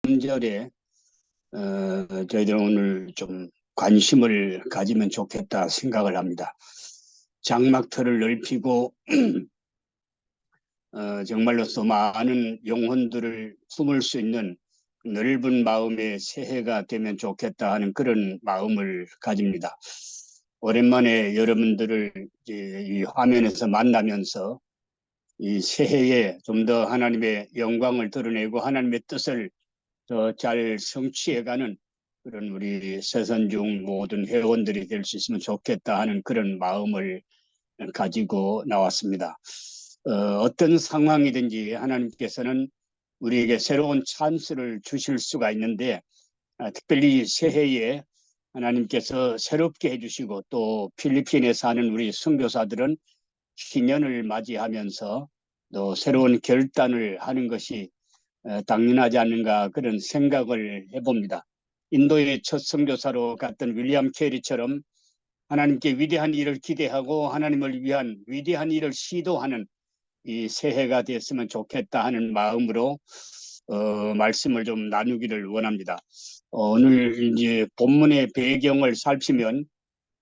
명절에 저희들은 오늘 좀 관심을 가지면 좋겠다 생각을 합니다. 장막틀을 넓히고 정말로서 많은 영혼들을 품을 수 있는 넓은 마음의 새해가 되면 좋겠다 하는 그런 마음을 가집니다. 오랜만에 여러분들을 이제 이 화면에서 만나면서 이 새해에 좀 더 하나님의 영광을 드러내고 하나님의 뜻을 더 잘 성취해가는 그런 우리 새선중 모든 회원들이 될 수 있으면 좋겠다 하는 그런 마음을 가지고 나왔습니다. 어떤 상황이든지 하나님께서는 우리에게 새로운 찬스를 주실 수가 있는데 특별히 새해에 하나님께서 새롭게 해주시고 또 필리핀에 사는 우리 선교사들은 신년을 맞이하면서 또 새로운 결단을 하는 것이 당연하지 않는가 그런 생각을 해봅니다. 인도의 첫 선교사로 갔던 윌리엄 캐리처럼 하나님께 위대한 일을 기대하고 하나님을 위한 위대한 일을 시도하는 이 새해가 됐으면 좋겠다 하는 마음으로 말씀을 좀 나누기를 원합니다. 오늘 이제 본문의 배경을 살피면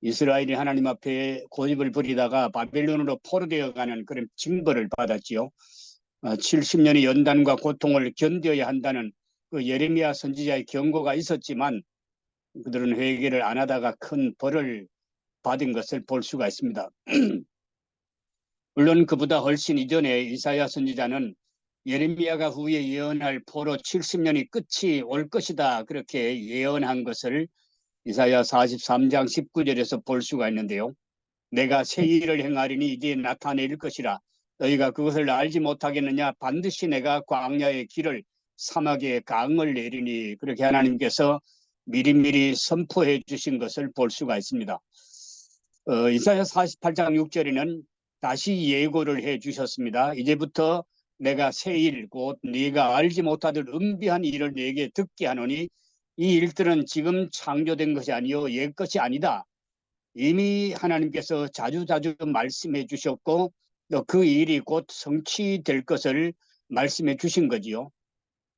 이스라엘이 하나님 앞에 고집을 부리다가 바벨론으로 포로되어가는 그런 징벌을 받았지요. 70년의 연단과 고통을 견뎌야 한다는 그 예레미야 선지자의 경고가 있었지만 그들은 회개를 안 하다가 큰 벌을 받은 것을 볼 수가 있습니다. 물론 그보다 훨씬 이전에 이사야 선지자는 예레미야가 후에 예언할 포로 70년이 끝이 올 것이다 그렇게 예언한 것을 이사야 43장 19절에서 볼 수가 있는데요. 내가 새 일을 행하리니 이제 나타낼 것이라 너희가 그것을 알지 못하겠느냐. 반드시 내가 광야의 길을 사막에 강을 내리니 그렇게 하나님께서 미리미리 선포해 주신 것을 볼 수가 있습니다. 이사야 48장 6절에는 다시 예고를 해 주셨습니다. 이제부터 내가 새 일 곧 네가 알지 못하던 은비한 일을 네게 듣게 하노니 이 일들은 지금 창조된 것이 아니요 옛 것이 아니다. 이미 하나님께서 자주자주 말씀해 주셨고 또 그 일이 곧 성취될 것을 말씀해 주신 거지요.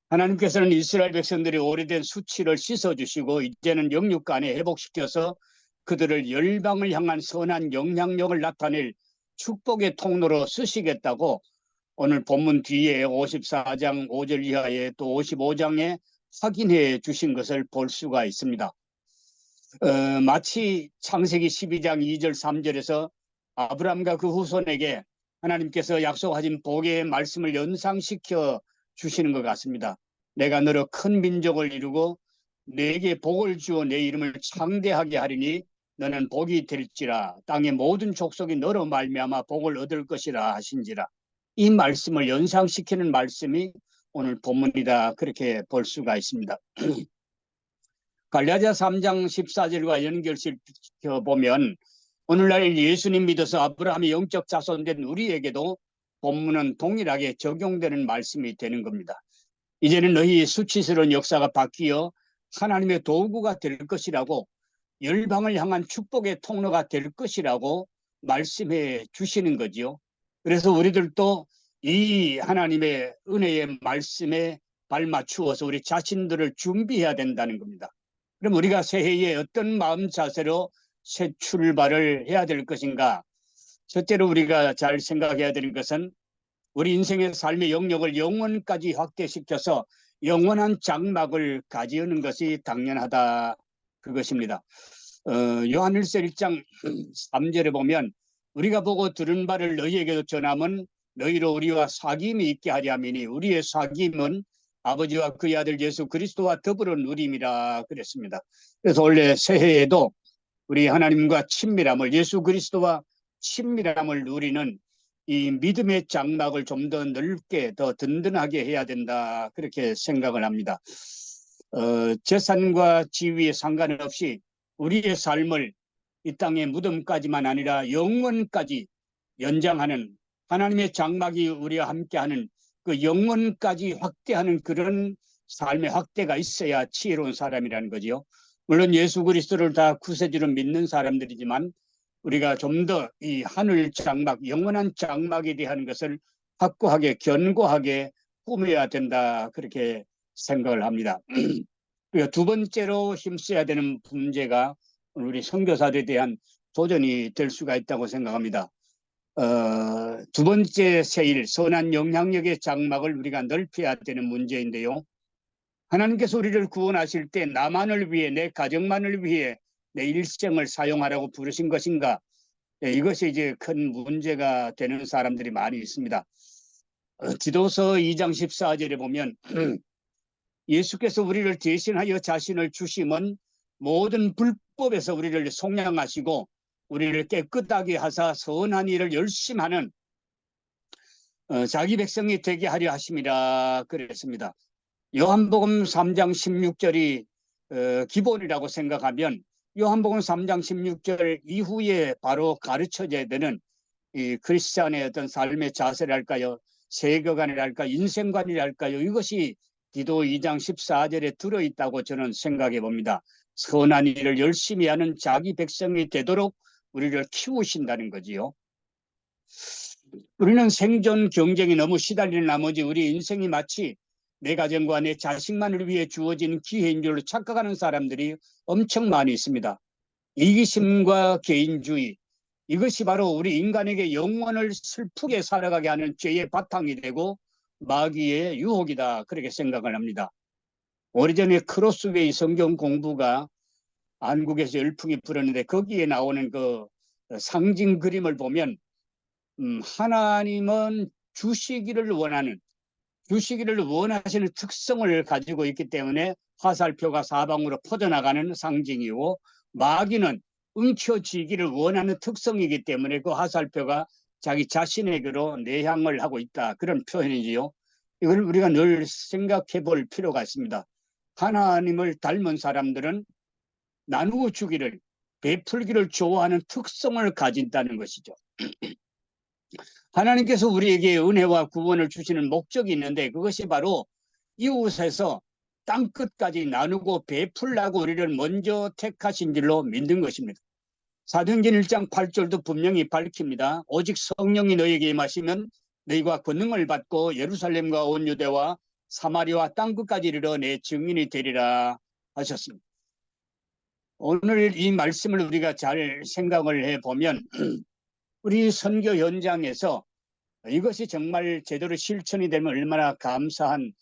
하나님께서는 이스라엘 백성들이 오래된 수치를 씻어주시고 이제는 영육간에 회복시켜서 그들을 열방을 향한 선한 영향력을 나타낼 축복의 통로로 쓰시겠다고 오늘 본문 뒤에 54장 5절 이하에 또 55장에 확인해 주신 것을 볼 수가 있습니다. 마치 창세기 12장 2절 3절에서 아브라함과 그 후손에게 하나님께서 약속하신 복의 말씀을 연상시켜 주시는 것 같습니다. 내가 너로 큰 민족을 이루고 내게 복을 주어 내 이름을 창대하게 하리니 너는 복이 될지라 땅의 모든 족속이 너로 말미암아 복을 얻을 것이라 하신지라. 이 말씀을 연상시키는 말씀이 오늘 본문이다 그렇게 볼 수가 있습니다. 갈라디아 3장 14절과 연결시켜 보면 오늘날 예수님 믿어서 아브라함의 영적 자손된 우리에게도 본문은 동일하게 적용되는 말씀이 되는 겁니다. 이제는 너희 수치스러운 역사가 바뀌어 하나님의 도구가 될 것이라고 열방을 향한 축복의 통로가 될 것이라고 말씀해 주시는 거지요. 그래서 우리들도 이 하나님의 은혜의 말씀에 발맞추어서 우리 자신들을 준비해야 된다는 겁니다. 그럼 우리가 새해에 어떤 마음 자세로 새 출발을 해야 될 것인가? 첫째로 우리가 잘 생각해야 되는 것은 우리 인생의 삶의 영역을 영원까지 확대시켜서 영원한 장막을 가지는 것이 당연하다 그것입니다. 요한일서 1장 3절에 보면 우리가 보고 들은 바를 너희에게도 전함은 너희로 우리와 사귐이 있게 하려 함이니 우리의 사귐은 아버지와 그의 아들 예수 그리스도와 더불어 누림이라 그랬습니다. 그래서 원래 새해에도 우리 하나님과 친밀함을 예수 그리스도와 친밀함을 누리는 이 믿음의 장막을 좀 더 넓게 더 든든하게 해야 된다 그렇게 생각을 합니다. 재산과 지위에 상관없이 우리의 삶을 이 땅의 무덤까지만 아니라 영원까지 연장하는 하나님의 장막이 우리와 함께하는 그 영원까지 확대하는 그런 삶의 확대가 있어야 지혜로운 사람이라는 거죠. 물론 예수 그리스도를 다 구세주로 믿는 사람들이지만 우리가 좀 더 이 하늘 장막, 영원한 장막에 대한 것을 확고하게 견고하게 꾸며야 된다 그렇게 생각을 합니다. 그리고 두 번째로 힘써야 되는 문제가 우리 선교사들에 대한 도전이 될 수가 있다고 생각합니다. 두 번째 세일, 선한 영향력의 장막을 우리가 넓혀야 되는 문제인데요. 하나님께서 우리를 구원하실 때 나만을 위해, 내 가정만을 위해 내 일생을 사용하라고 부르신 것인가? 네, 이것이 이제 큰 문제가 되는 사람들이 많이 있습니다. 디도서 2장 14절에 보면 예수께서 우리를 대신하여 자신을 주심은 모든 불법에서 우리를 속량하시고 우리를 깨끗하게 하사 선한 일을 열심히 하는 자기 백성이 되게 하려 하심이라 그랬습니다. 요한복음 3장 16절이 기본이라고 생각하면 요한복음 3장 16절 이후에 바로 가르쳐져야 되는 이 크리스찬의 어떤 삶의 자세랄까요, 세계관이랄까, 인생관이랄까요, 이것이 디도 2장 14절에 들어있다고 저는 생각해 봅니다. 선한 일을 열심히 하는 자기 백성이 되도록 우리를 키우신다는 거지요. 우리는 생존 경쟁이 너무 시달리는 나머지 우리 인생이 마치 내 가정과 내 자식만을 위해 주어진 기회인 줄로 착각하는 사람들이 엄청 많이 있습니다. 이기심과 개인주의, 이것이 바로 우리 인간에게 영혼을 슬프게 살아가게 하는 죄의 바탕이 되고 마귀의 유혹이다, 그렇게 생각을 합니다. 오래전에 크로스웨이 성경 공부가 한국에서 열풍이 불었는데 거기에 나오는 그 상징 그림을 보면 하나님은 주시기를 원하시는 특성을 가지고 있기 때문에 화살표가 사방으로 퍼져나가는 상징이고, 마귀는 움켜쥐기를 원하는 특성이기 때문에 그 화살표가 자기 자신에게로 내향을 하고 있다, 그런 표현이지요. 이걸 우리가 늘 생각해 볼 필요가 있습니다. 하나님을 닮은 사람들은 나누어 주기를, 베풀기를 좋아하는 특성을 가진다는 것이죠. 하나님께서 우리에게 은혜와 구원을 주시는 목적이 있는데 그것이 바로 이웃에서 땅끝까지 나누고 베풀라고 우리를 먼저 택하신 줄로 믿는 것입니다. 사도행전 1장 8절도 분명히 밝힙니다. 오직 성령이 너에게 임하시면 너희가 권능을 받고 예루살렘과 온 유대와 사마리아와 땅끝까지 이르러 내 증인이 되리라 하셨습니다. 오늘 이 말씀을 우리가 잘 생각을 해보면 우리 선교 현장에서 이것이 정말 제대로 실천이 되면 얼마나 감사한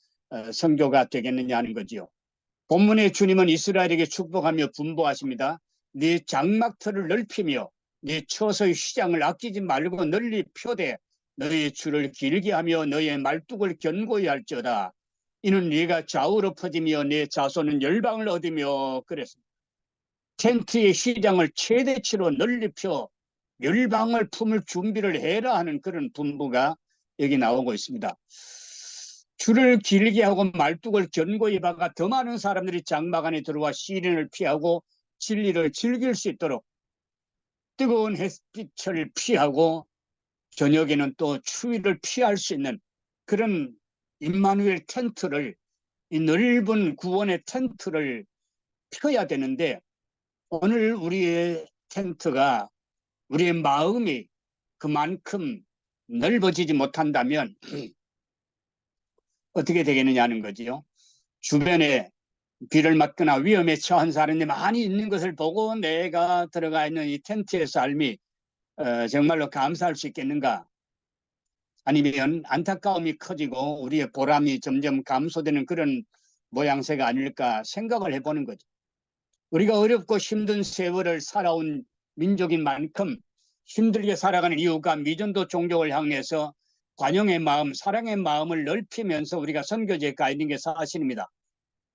선교가 되겠느냐 하는 거지요. 본문의 주님은 이스라엘에게 축복하며 분부하십니다. 네 장막터를 넓히며 네 처소의 시장을 아끼지 말고 널리 펴되 너의 줄을 길게 하며 너의 말뚝을 견고히 할지어다. 이는 네가 좌우로 퍼지며 네 자손은 열방을 얻으며 그랬습니다. 텐트의 시장을 최대치로 널리 펴 열방을 품을 준비를 해라 하는 그런 분부가 여기 나오고 있습니다. 줄을 길게 하고 말뚝을 견고히 박아 더 많은 사람들이 장막 안에 들어와 시련을 피하고 진리를 즐길 수 있도록, 뜨거운 햇빛을 피하고 저녁에는 또 추위를 피할 수 있는 그런 임마누엘 텐트를, 이 넓은 구원의 텐트를 펴야 되는데, 오늘 우리의 텐트가, 우리의 마음이 그만큼 넓어지지 못한다면 어떻게 되겠느냐 하는 거지요. 주변에 비를 맞거나 위험에 처한 사람이 많이 있는 것을 보고 내가 들어가 있는 이 텐트의 삶이 정말로 감사할 수 있겠는가? 아니면 안타까움이 커지고 우리의 보람이 점점 감소되는 그런 모양새가 아닐까 생각을 해보는 거죠. 우리가 어렵고 힘든 세월을 살아온 민족인 만큼 힘들게 살아가는 이유가 미전도 종족을 향해서 관용의 마음, 사랑의 마음을 넓히면서 우리가 선교지에 가 있는 게 사실입니다.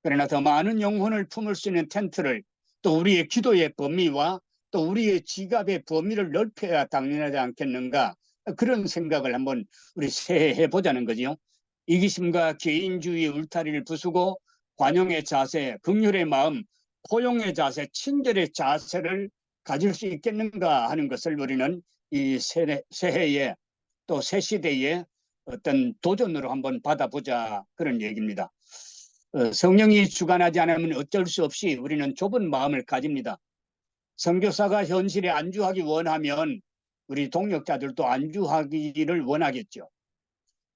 그러나 더 많은 영혼을 품을 수 있는 텐트를, 또 우리의 기도의 범위와 또 우리의 지갑의 범위를 넓혀야 당연하지 않겠는가, 그런 생각을 한번 우리 새해 해보자는 거지요. 이기심과 개인주의의 울타리를 부수고 관용의 자세, 긍휼의 마음, 포용의 자세, 친절의 자세를 가질 수 있겠는가 하는 것을 우리는 이 새해에 또 새 시대에 어떤 도전으로 한번 받아보자, 그런 얘기입니다. 성령이 주관하지 않으면 어쩔 수 없이 우리는 좁은 마음을 가집니다. 선교사가 현실에 안주하기 원하면 우리 동역자들도 안주하기를 원하겠죠.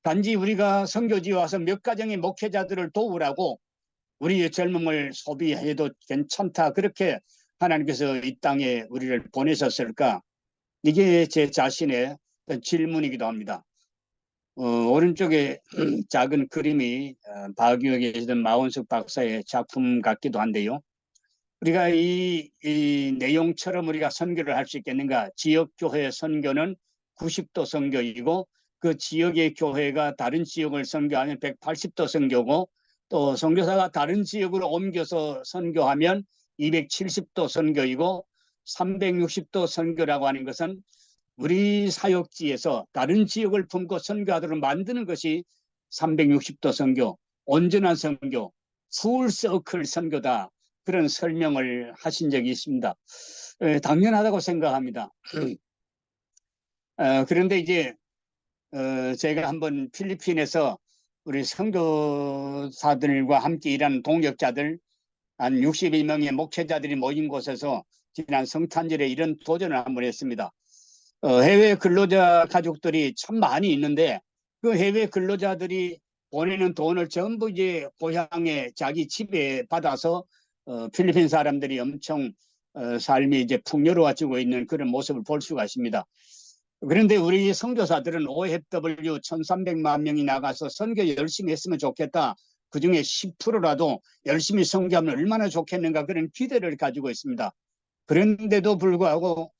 단지 우리가 선교지 와서 몇 가정의 목회자들을 도우라고 우리의 젊음을 소비해도 괜찮다, 그렇게 하나님께서 이 땅에 우리를 보내셨을까? 이게 제 자신의 질문이기도 합니다. 오른쪽에 작은 그림이 바교에 계시던 마원석 박사의 작품 같기도 한데요. 우리가 이 내용처럼 우리가 선교를 할 수 있겠는가? 지역교회 선교는 90도 선교이고, 그 지역의 교회가 다른 지역을 선교하면 180도 선교고, 또 선교사가 다른 지역으로 옮겨서 선교하면 270도 선교이고, 360도 선교라고 하는 것은 우리 사역지에서 다른 지역을 품고 선교하도록 만드는 것이 360도 선교, 온전한 선교, 풀서클 선교다, 그런 설명을 하신 적이 있습니다. 당연하다고 생각합니다. 그런데 이제 제가 한번 필리핀에서 우리 선교사들과 함께 일하는 동역자들 한 62명의 목회자들이 모인 곳에서 지난 성탄절에 이런 도전을 한번 했습니다. 해외 근로자 가족들이 참 많이 있는데, 그 해외 근로자들이 보내는 돈을 전부 이제 고향에 자기 집에 받아서 필리핀 사람들이 엄청 삶이 이제 풍요로워지고 있는 그런 모습을 볼 수가 있습니다. 그런데 우리 선교사들은 OFW 1,300만 명이 나가서 선교 열심히 했으면 좋겠다, 그중에 10%라도 열심히 선교하면 얼마나 좋겠는가, 그런 기대를 가지고 있습니다. 그런데도 불구하고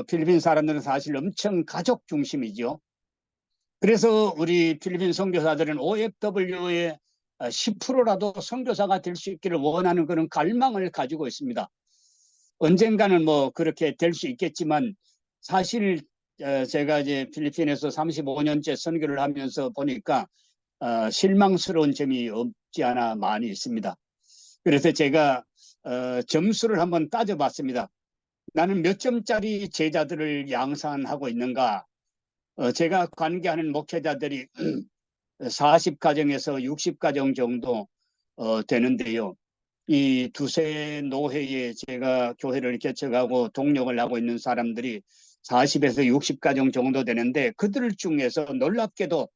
필리핀 사람들은 사실 엄청 가족 중심이죠. 그래서 우리 필리핀 선교사들은 OFW의 10%라도 선교사가 될 수 있기를 원하는 그런 갈망을 가지고 있습니다. 언젠가는 뭐 그렇게 될 수 있겠지만, 사실 제가 이제 필리핀에서 35년째 선교를 하면서 보니까 실망스러운 점이 없지 않아 많이 있습니다. 그래서 제가 점수를 한번 따져봤습니다. 나는 몇 점짜리 제자들을 양산하고 있는가? 제가 관계하는 목회자들이 40가정에서 60가정 정도 되는데요. 이 두세 노회에 제가 교회를 개척하고 동력을 하고 있는 사람들이 40에서 60가정 정도 되는데, 그들 중에서 놀랍게도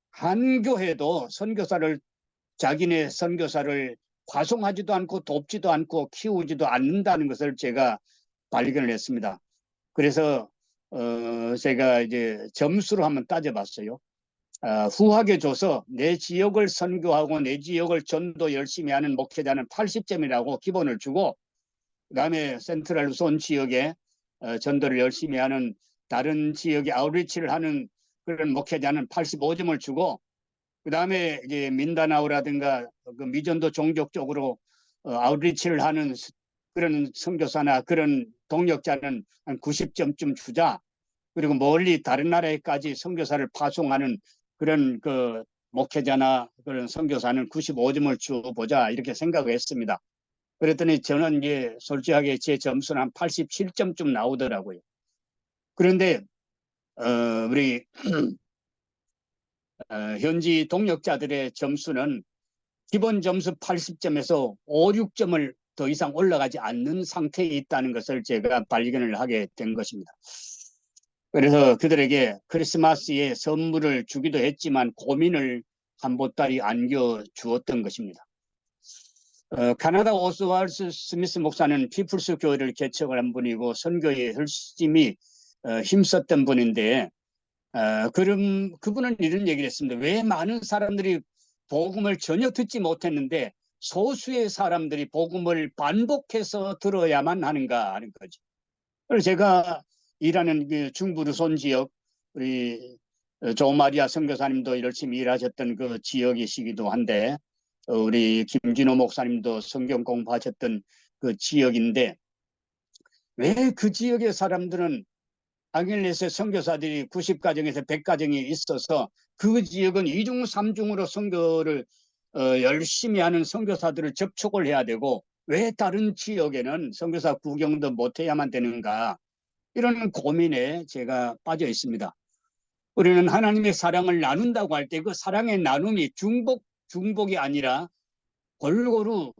한 교회도 자기네 선교사를 과송하지도 않고 돕지도 않고 키우지도 않는다는 것을 제가 발견을 했습니다. 그래서 제가 이제 점수로 한번 따져봤어요. 후하게 줘서 내 지역을 선교하고 내 지역을 전도 열심히 하는 목회자는 80점이라고 기본을 주고, 그다음에 센트럴 루손 지역에 전도를 열심히 하는 다른 지역에 아웃리치를 하는 그런 목회자는 85점을 주고, 그다음에 이제 민다나오라든가 그 미전도 종족 쪽으로 아웃리치를 하는 그런 선교사나 그런 동역자는 한 90점쯤 주자. 그리고 멀리 다른 나라에까지 선교사를 파송하는 그런 그 목회자나 그런 선교사는 95점을 주어보자, 이렇게 생각을 했습니다. 그랬더니 저는 이제 솔직하게 제 점수는 한 87점쯤 나오더라고요. 그런데 우리 현지 동역자들의 점수는 기본 점수 80점에서 5, 6점을 더 이상 올라가지 않는 상태에 있다는 것을 제가 발견을 하게 된 것입니다. 그래서 그들에게 크리스마스에 선물을 주기도 했지만 고민을 한 보따리 안겨 주었던 것입니다. 캐나다 오스왈드 스미스 목사는 피플스 교회를 개척을 한 분이고 선교에 열심히 힘썼던 분인데, 그분은 이런 얘기를 했습니다. 왜 많은 사람들이 복음을 전혀 듣지 못했는데 소수의 사람들이 복음을 반복해서 들어야만 하는가 하는 거죠. 그래서 제가 일하는 그 중부 루손 지역, 우리 조마리아 선교사님도 열심히 일하셨던 그 지역이시기도 한데, 우리 김진호 목사님도 성경 공부하셨던 그 지역인데, 왜 그 지역의 사람들은 아길레스 선교사들이 90가정에서 100가정이 있어서 그 지역은 2중 3중으로 선교를 열심히 하는 선교사들을 접촉을 해야 되고, 왜 다른 지역에는 선교사 구경도 못해야만 되는가, 이런 고민에 제가 빠져 있습니다. 우리는 하나님의 사랑을 나눈다고 할 때 그 사랑의 나눔이 중복이 아니라 골고루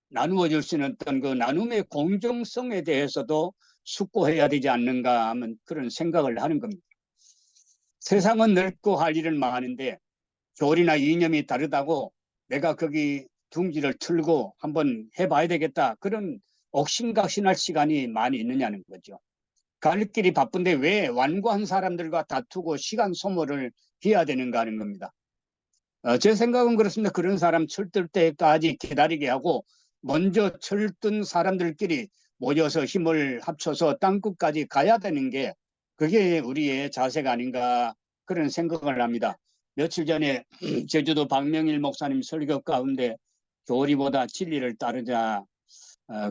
나누어질 수 있는 어떤 그 나눔의 공정성에 대해서도 숙고해야 되지 않는가 하는 그런 생각을 하는 겁니다. 세상은 넓고 할 일은 많은데 교리나 이념이 다르다고 내가 거기 둥지를 틀고 한번 해봐야 되겠다. 그런 옥신각신할 시간이 많이 있느냐는 거죠. 갈 길이 바쁜데 왜 완고한 사람들과 다투고 시간 소모를 해야 되는가 하는 겁니다. 제 생각은 그렇습니다. 그런 사람 철들 때까지 기다리게 하고 먼저 철든 사람들끼리 모여서 힘을 합쳐서 땅끝까지 가야 되는 게 그게 우리의 자세가 아닌가 그런 생각을 합니다. 며칠 전에 제주도 박명일 목사님 설교 가운데 교리보다 진리를 따르자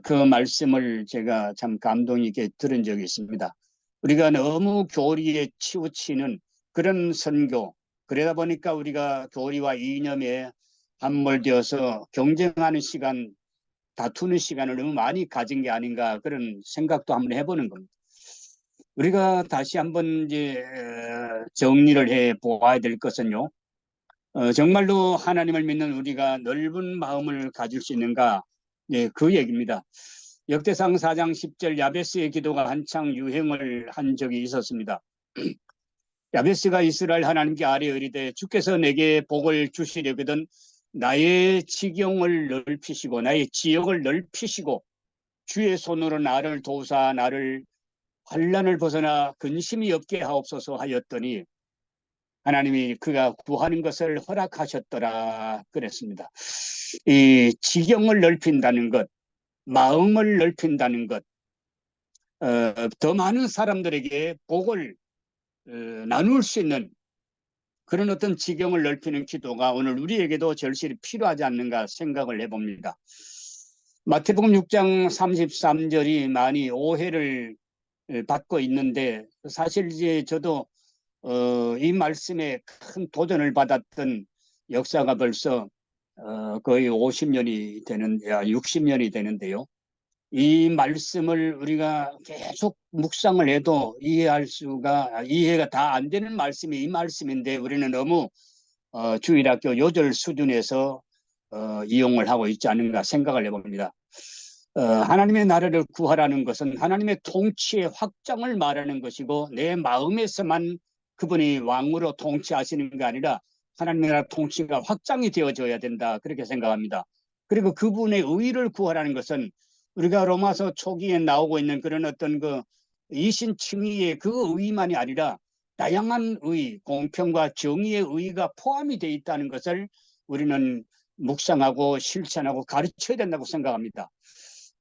그 말씀을 제가 참 감동 있게 들은 적이 있습니다. 우리가 너무 교리에 치우치는 그런 선교, 그러다 보니까 우리가 교리와 이념에 함몰되어서 경쟁하는 시간, 다투는 시간을 너무 많이 가진 게 아닌가 그런 생각도 한번 해보는 겁니다. 우리가 다시 한번 이제 정리를 해 보아야 될 것은요. 정말로 하나님을 믿는 우리가 넓은 마음을 가질 수 있는가? 네, 그 얘기입니다. 역대상 4장 10절 야베스의 기도가 한창 유행을 한 적이 있었습니다. 야베스가 이스라엘 하나님께 아뢰 이르되 주께서 내게 복을 주시려거든 나의 지경을 넓히시고 나의 지역을 넓히시고 주의 손으로 나를 도우사 나를 환난을 벗어나 근심이 없게 하옵소서 하였더니 하나님이 그가 구하는 것을 허락하셨더라 그랬습니다. 이 지경을 넓힌다는 것, 마음을 넓힌다는 것, 더 많은 사람들에게 복을 나눌 수 있는 그런 어떤 지경을 넓히는 기도가 오늘 우리에게도 절실히 필요하지 않는가 생각을 해봅니다. 마태복음 6장 33절이 많이 오해를 받고 있는데 사실 이제 저도 이 말씀에 큰 도전을 받았던 역사가 벌써 거의 50년이 되는, 60년이 되는데요. 이 말씀을 우리가 계속 묵상을 해도 이해가 다 안 되는 말씀이 이 말씀인데 우리는 너무 주일학교 요절 수준에서 이용을 하고 있지 않은가 생각을 해봅니다. 하나님의 나라를 구하라는 것은 하나님의 통치의 확장을 말하는 것이고 내 마음에서만 그분이 왕으로 통치하시는 게 아니라 하나님의 나라 통치가 확장이 되어져야 된다 그렇게 생각합니다. 그리고 그분의 의를 구하라는 것은 우리가 로마서 초기에 나오고 있는 그런 어떤 그 이신칭의의 그 의만이 아니라 다양한 의, 공평과 정의의 의가 포함이 되어 있다는 것을 우리는 묵상하고 실천하고 가르쳐야 된다고 생각합니다.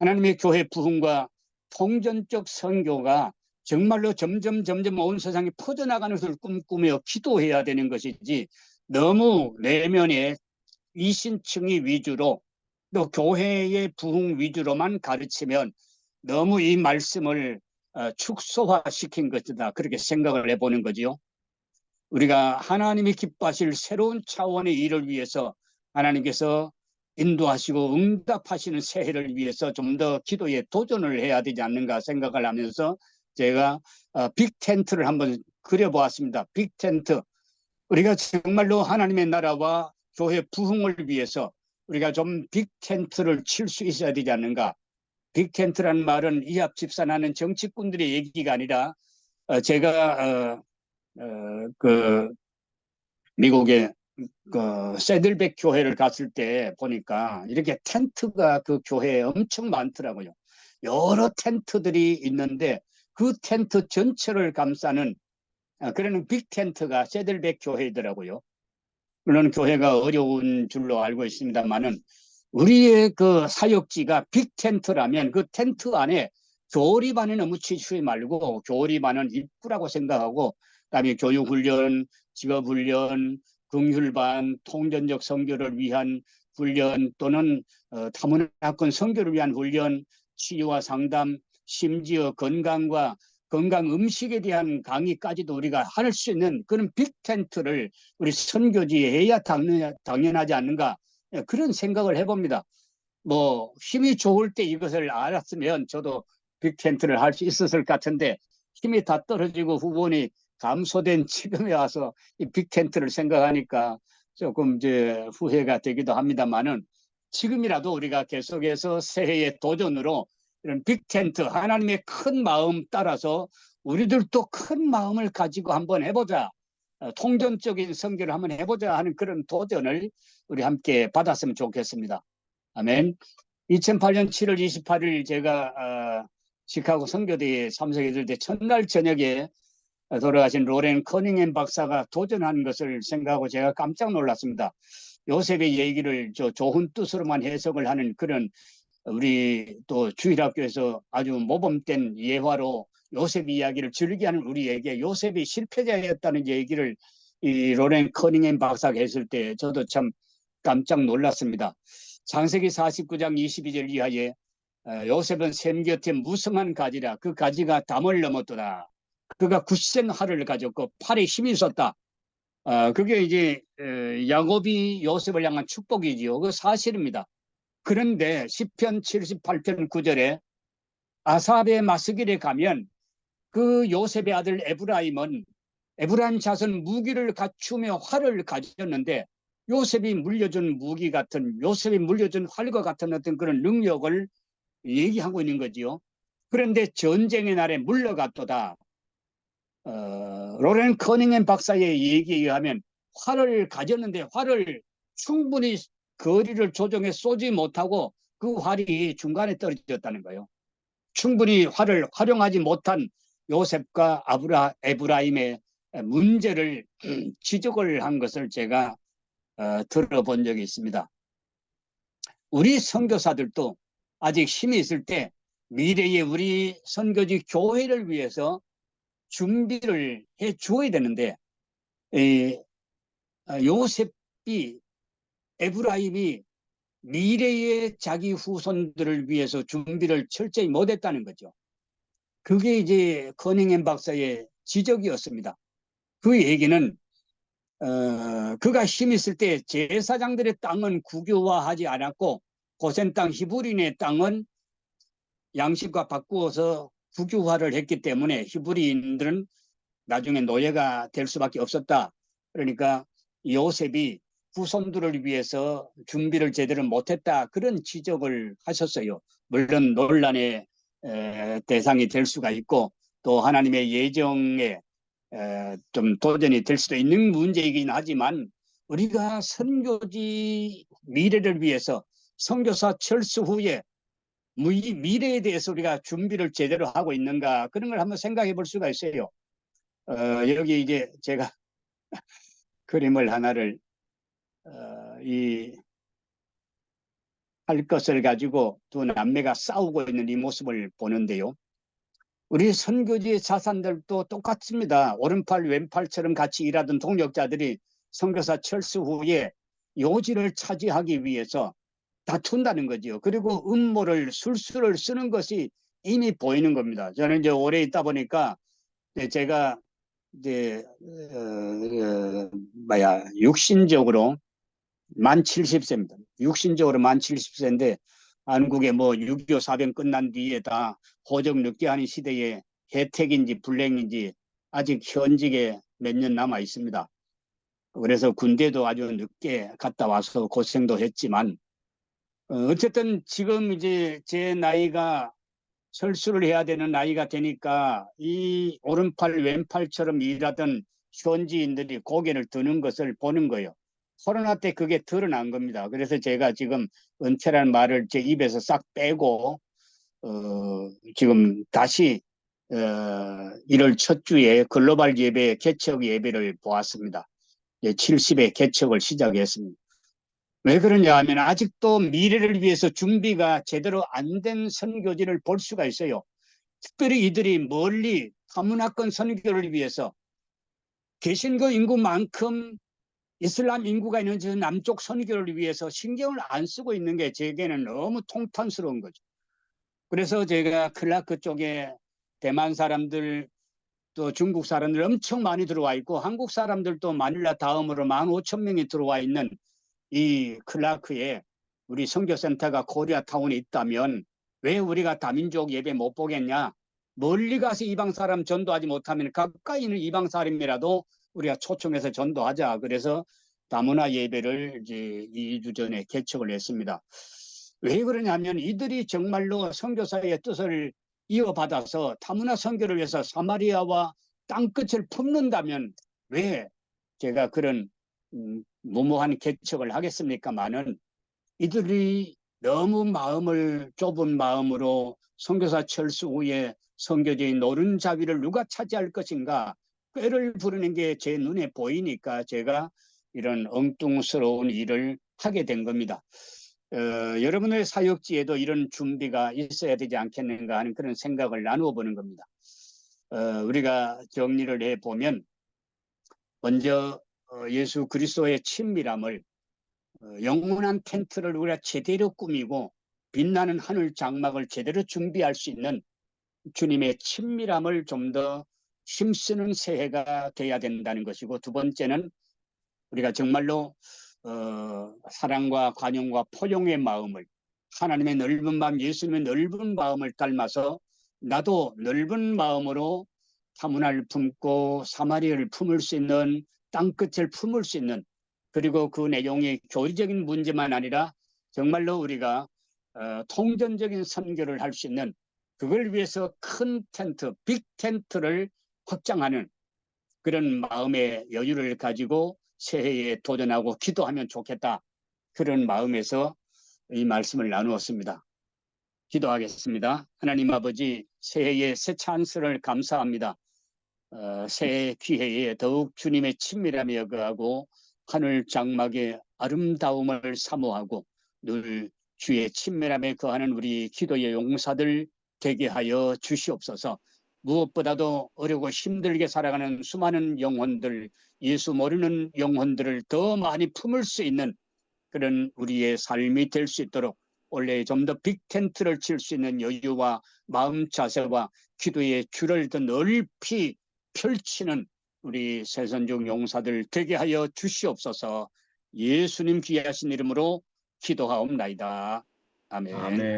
하나님의 교회 부흥과 통전적 선교가 정말로 점점 온 세상에 퍼져나가는 것을 꿈꾸며 기도해야 되는 것이지 너무 내면의 이신층이 위주로 또 교회의 부흥 위주로만 가르치면 너무 이 말씀을 축소화시킨 것이다 그렇게 생각을 해보는 거지요. 우리가 하나님이 기뻐하실 새로운 차원의 일을 위해서 하나님께서 인도하시고 응답하시는 새해를 위해서 좀 더 기도에 도전을 해야 되지 않는가 생각을 하면서 제가 빅텐트를 한번 그려보았습니다. 빅텐트. 우리가 정말로 하나님의 나라와 교회 부흥을 위해서 우리가 좀 빅텐트를 칠 수 있어야 되지 않는가. 빅텐트라는 말은 이합 집산하는 정치꾼들의 얘기가 아니라 제가 그 미국의 그 세들백 교회를 갔을 때 보니까 이렇게 텐트가 그 교회에 엄청 많더라고요. 여러 텐트들이 있는데 그 텐트 전체를 감싸는 그런 빅 텐트가 세들백 교회더라고요. 물론 교회가 어려운 줄로 알고 있습니다만은 우리의 그 사역지가 빅 텐트라면 그 텐트 안에 교리반에 너무 치우지 말고 교리반은 입구라고 생각하고 그다음에 교육훈련, 직업훈련, 긍휼반, 통전적 선교를 위한 훈련 또는 타문화권 선교를 위한 훈련, 치유와 상담, 심지어 건강과 건강 음식에 대한 강의까지도 우리가 할 수 있는 그런 빅텐트를 우리 선교지에 해야 당연하지 않는가 그런 생각을 해봅니다. 뭐 힘이 좋을 때 이것을 알았으면 저도 빅텐트를 할 수 있었을 것 같은데 힘이 다 떨어지고 후보니 감소된 지금에 와서 이 빅텐트를 생각하니까 조금 이제 후회가 되기도 합니다만은 지금이라도 우리가 계속해서 새해의 도전으로 이런 빅텐트 하나님의 큰 마음 따라서 우리들도 큰 마음을 가지고 한번 해보자. 통전적인 선교를 한번 해보자 하는 그런 도전을 우리 함께 받았으면 좋겠습니다. 아멘. 2008년 7월 28일 제가 시카고 선교대에 참석했을 때 첫날 저녁에 돌아가신 로렌 커닝햄 박사가 도전한 것을 생각하고 제가 깜짝 놀랐습니다. 요셉의 얘기를 좋은 뜻으로만 해석을 하는 그런, 우리 또 주일학교에서 아주 모범된 예화로 요셉 이야기를 즐기하는 우리에게 요셉이 실패자였다는 얘기를 이 로렌 커닝햄 박사가 했을 때 저도 참 깜짝 놀랐습니다. 창세기 49장 22절 이하에 요셉은 샘 곁에 무성한 가지라 그 가지가 담을 넘었도다. 그가 굳센 활을 가졌고 팔에 힘이 있었다. 그게 이제 야곱이 요셉을 향한 축복이지요. 그 사실입니다. 그런데 시편 78편 9절에 아삽의 마스길에 가면 그 요셉의 아들 에브라임은 에브라임 자손 무기를 갖추며 활을 가졌는데 요셉이 물려준 무기 같은, 요셉이 물려준 활과 같은 어떤 그런 능력을 얘기하고 있는 거지요. 그런데 전쟁의 날에 물러갔도다. 로렌 커닝햄 박사의 얘기에 의하면 활을 가졌는데 활을 충분히 거리를 조정해 쏘지 못하고 그 활이 중간에 떨어졌다는 거예요. 충분히 활을 활용하지 못한 요셉과 에브라임의 문제를 지적을 한 것을 제가 들어본 적이 있습니다. 우리 선교사들도 아직 힘이 있을 때 미래의 우리 선교지 교회를 위해서 준비를 해 주어야 되는데 요셉이 에브라임이 미래의 자기 후손들을 위해서 준비를 철저히 못했다는 거죠. 그게 이제 커닝햄 박사의 지적이었습니다. 그 얘기는 그가 힘이 있을 때 제사장들의 땅은 국유화하지 않았고 고센 땅 히브리인의 땅은 양식과 바꾸어서 국유화를 했기 때문에 히브리인들은 나중에 노예가 될 수밖에 없었다. 그러니까 요셉이 후손들을 위해서 준비를 제대로 못했다. 그런 지적을 하셨어요. 물론 논란의 대상이 될 수가 있고 또 하나님의 예정에 좀 도전이 될 수도 있는 문제이긴 하지만 우리가 선교지 미래를 위해서 선교사 철수 후에 미래에 대해서 우리가 준비를 제대로 하고 있는가 그런 걸 한번 생각해 볼 수가 있어요. 여기 이제 제가 그림을 하나를 할 것을 가지고 두 남매가 싸우고 있는 이 모습을 보는데요. 우리 선교지의 자산들도 똑같습니다. 오른팔 왼팔처럼 같이 일하던 동력자들이 선교사 철수 후에 요지를 차지하기 위해서 다툰다는 거죠. 그리고 음모를 술수를 쓰는 것이 이미 보이는 겁니다. 저는 이제 오래 있다 보니까 제가 이제 육신적으로 만 70세입니다. 육신적으로 만 70세인데 한국에 뭐 6.25 사병 끝난 뒤에 다 호적 늦게 하는 시대에 혜택인지 불행인지 아직 현직에 몇 년 남아 있습니다. 그래서 군대도 아주 늦게 갔다 와서 고생도 했지만 어쨌든 지금 이제 제 나이가 철수를 해야 되는 나이가 되니까 이 오른팔 왼팔처럼 일하던 현지인들이 고개를 드는 것을 보는 거예요. 코로나 때 그게 드러난 겁니다. 그래서 제가 지금 은퇴라는 말을 제 입에서 싹 빼고 지금 다시 1월 첫 주에 글로벌 예배 개척 예배를 보았습니다. 70회 개척을 시작했습니다. 왜 그러냐 하면 아직도 미래를 위해서 준비가 제대로 안 된 선교지를 볼 수가 있어요. 특별히 이들이 멀리 다문화권 선교를 위해서 개신교 인구만큼 이슬람 인구가 있는 저 남쪽 선교를 위해서 신경을 안 쓰고 있는 게 제게는 너무 통탄스러운 거죠. 그래서 제가 클라크 쪽에 대만 사람들 또 중국 사람들 엄청 많이 들어와 있고 한국 사람들도 마닐라 다음으로 15,000명이 들어와 있는 이 클라크에 우리 선교센터가 코리아타운에 있다면 왜 우리가 다민족 예배 못 보겠냐? 멀리 가서 이방 사람 전도하지 못하면 가까이 있는 이방 사람이라도 우리가 초청해서 전도하자. 그래서 다문화 예배를 이제 2주 전에 개척을 했습니다. 왜 그러냐면 이들이 정말로 선교사의 뜻을 이어받아서 다문화 선교를 위해서 사마리아와 땅끝을 품는다면 왜 제가 그런 무모한 개척을 하겠습니까마는 이들이 너무 마음을 좁은 마음으로 선교사 철수 후에 선교지의 노른자위를 누가 차지할 것인가 꾀를 부르는 게 제 눈에 보이니까 제가 이런 엉뚱스러운 일을 하게 된 겁니다. 여러분의 사역지에도 이런 준비가 있어야 되지 않겠는가 하는 그런 생각을 나누어 보는 겁니다. 우리가 정리를 해보면 먼저 예수 그리스도의 친밀함을 영원한 텐트를 우리가 제대로 꾸미고 빛나는 하늘 장막을 제대로 준비할 수 있는 주님의 친밀함을 좀 더 힘쓰는 새해가 돼야 된다는 것이고, 두 번째는 우리가 정말로 사랑과 관용과 포용의 마음을, 하나님의 넓은 마음, 예수님의 넓은 마음을 닮아서 나도 넓은 마음으로 타문화를 품고 사마리아를 품을 수 있는, 땅끝을 품을 수 있는, 그리고 그 내용이 교리적인 문제만 아니라 정말로 우리가 통전적인 선교를 할 수 있는, 그걸 위해서 큰 텐트, 빅 텐트를 확장하는 그런 마음의 여유를 가지고 새해에 도전하고 기도하면 좋겠다. 그런 마음에서 이 말씀을 나누었습니다. 기도하겠습니다. 하나님 아버지, 새해의 새 찬스를 감사합니다. 새해 기회에 더욱 주님의 친밀함에 여겨하고 하늘 장막의 아름다움을 사모하고 늘 주의 친밀함에 거하는 우리 기도의 용사들 되게 하여 주시옵소서. 무엇보다도 어렵고 힘들게 살아가는 수많은 영혼들, 예수 모르는 영혼들을 더 많이 품을 수 있는 그런 우리의 삶이 될 수 있도록 원래 좀 더 빅 텐트를 칠 수 있는 여유와 마음 자세와 기도의 줄을 더 넓이 펼치는 우리 새선종 용사들 되게 하여 주시옵소서. 예수님 귀하신 이름으로 기도하옵나이다. 아멘. 아멘.